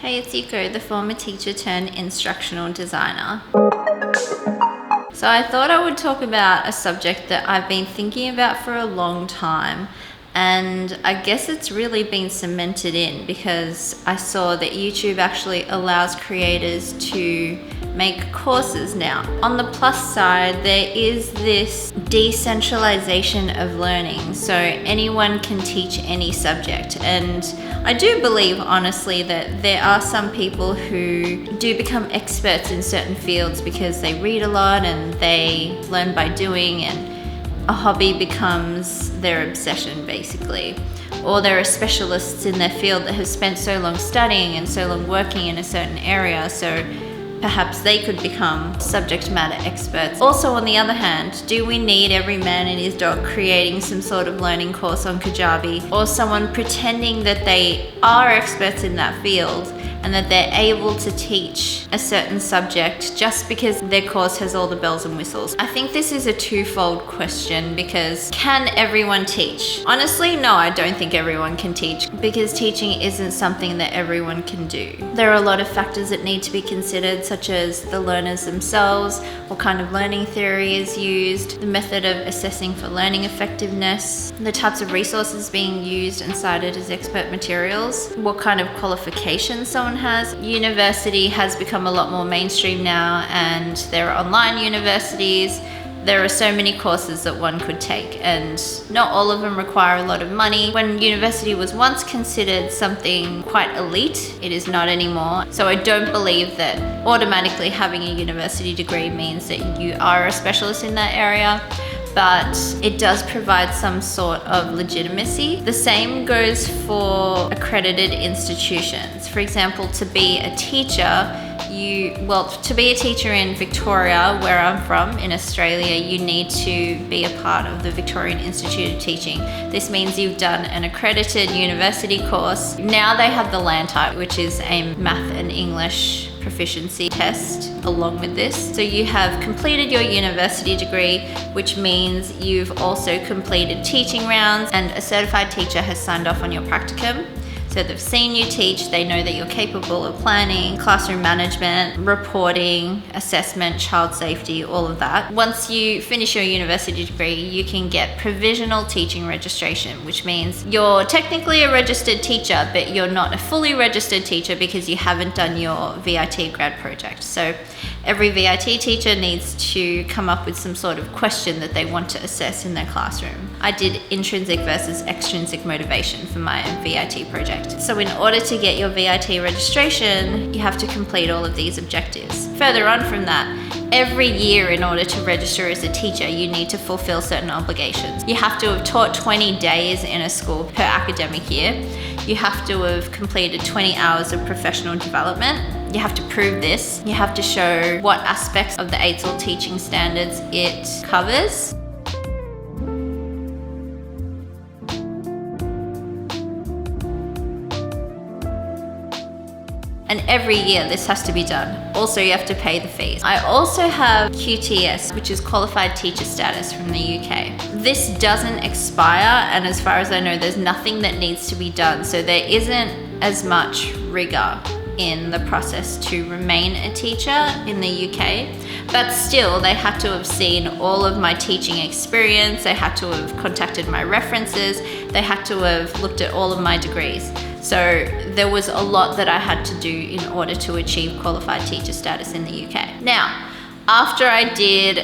Hey, it's Yuko, the former teacher turned instructional designer. So I thought I would talk about a subject that I've been thinking about for a long time, and I guess it's really been cemented in because I saw that YouTube actually allows creators to make courses now. On the plus side, there is this decentralization of learning, so anyone can teach any subject. And I do believe, honestly, that there are some people who do become experts in certain fields because they read a lot and they learn by doing, and a hobby becomes their obsession, basically. Or there are specialists in their field that have spent so long studying and so long working in a certain area, so perhaps they could become subject matter experts. Also, on the other hand, do we need every man and his dog creating some sort of learning course on Kajabi, or someone pretending that they are experts in that field and that they're able to teach a certain subject just because their course has all the bells and whistles? I think this is a twofold question, because can everyone teach? Honestly, no, I don't think everyone can teach, because teaching isn't something that everyone can do. There are a lot of factors that need to be considered, such as the learners themselves, what kind of learning theory is used, the method of assessing for learning effectiveness, the types of resources being used and cited as expert materials, what kind of qualifications someone has. University has become a lot more mainstream now, and there are online universities. There are so many courses that one could take, and not all of them require a lot of money. When university was once considered something quite elite, it is not anymore. So I don't believe that automatically having a university degree means that you are a specialist in that area, but it does provide some sort of legitimacy. The same goes for accredited institutions. For example, to be a teacher, to be a teacher in Victoria, where I'm from, in Australia, you need to be a part of the Victorian Institute of Teaching. This means you've done an accredited university course. Now they have the LANTI, which is a math and English proficiency test along with this. So you have completed your university degree, which means you've also completed teaching rounds, and a certified teacher has signed off on your practicum. So they've seen you teach, they know that you're capable of planning, classroom management, reporting, assessment, child safety, all of that. Once you finish your university degree, you can get provisional teaching registration, which means you're technically a registered teacher, but you're not a fully registered teacher because you haven't done your VIT grad project. So every VIT teacher needs to come up with some sort of question that they want to assess in their classroom. I did intrinsic versus extrinsic motivation for my VIT project. So in order to get your VIT registration, you have to complete all of these objectives. Further on from that, every year, in order to register as a teacher, you need to fulfill certain obligations. You have to have taught 20 days in a school per academic year. You have to have completed 20 hours of professional development. You have to prove this. You have to show what aspects of the AITSL teaching standards it covers. And every year this has to be done. Also, you have to pay the fees. I also have QTS, which is Qualified Teacher Status from the UK. This doesn't expire, and as far as I know, there's nothing that needs to be done. So there isn't as much rigor in the process to remain a teacher in the UK. But still, they had to have seen all of my teaching experience. They had to have contacted my references. They had to have looked at all of my degrees. So there was a lot that I had to do in order to achieve qualified teacher status in the UK. Now, after I did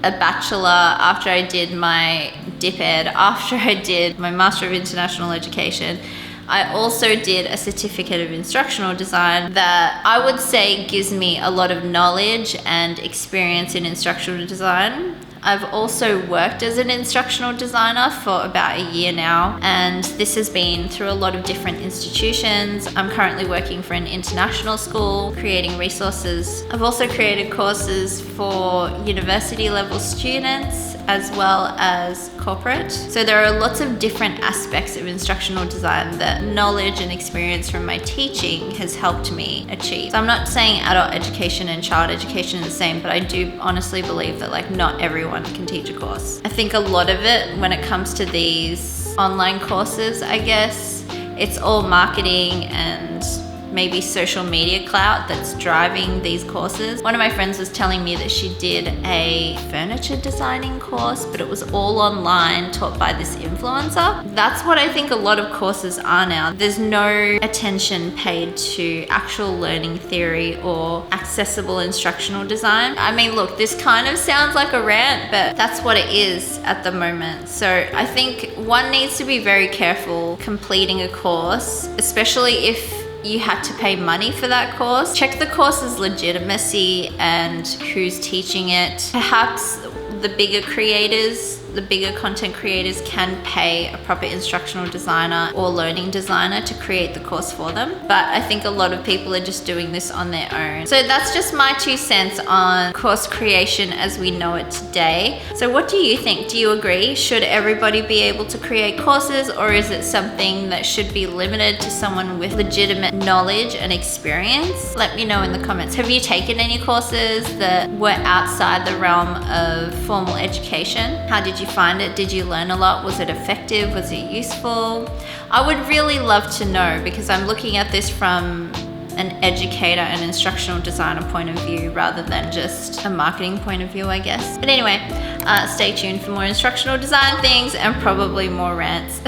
a bachelor, after I did my DipEd, after I did my Master of International Education, I also did a certificate of instructional design that I would say gives me a lot of knowledge and experience in instructional design. I've also worked as an instructional designer for about a year now, and this has been through a lot of different institutions. I'm currently working for an international school, creating resources. I've also created courses for university level students as well as corporate. So there are lots of different aspects of instructional design that knowledge and experience from my teaching has helped me achieve. So I'm not saying adult education and child education is the same, but I do honestly believe that not everyone can teach a course. I think a lot of it, when it comes to these online courses, I guess, it's all marketing and maybe social media clout that's driving these courses. One of my friends was telling me that she did a furniture designing course, but it was all online, taught by this influencer. That's what I think a lot of courses are now. There's no attention paid to actual learning theory or accessible instructional design. I mean, look, this kind of sounds like a rant, but that's what it is at the moment. So I think one needs to be very careful completing a course, especially if you had to pay money for that course. Check the course's legitimacy and who's teaching it. Perhaps the bigger creators, the bigger content creators can pay a proper instructional designer or learning designer to create the course for them. But I think a lot of people are just doing this on their own. So that's just my 2 cents on course creation as we know it today. So what do you think? Do you agree? Should everybody be able to create courses, or is it something that should be limited to someone with legitimate knowledge and experience? Let me know in the comments. Have you taken any courses that were outside the realm of formal education? How did you find it? Did you learn a lot? Was it effective? Was it useful? I would really love to know, because I'm looking at this from an educator and instructional designer point of view rather than just a marketing point of view, I guess. But anyway, stay tuned for more instructional design things and probably more rants.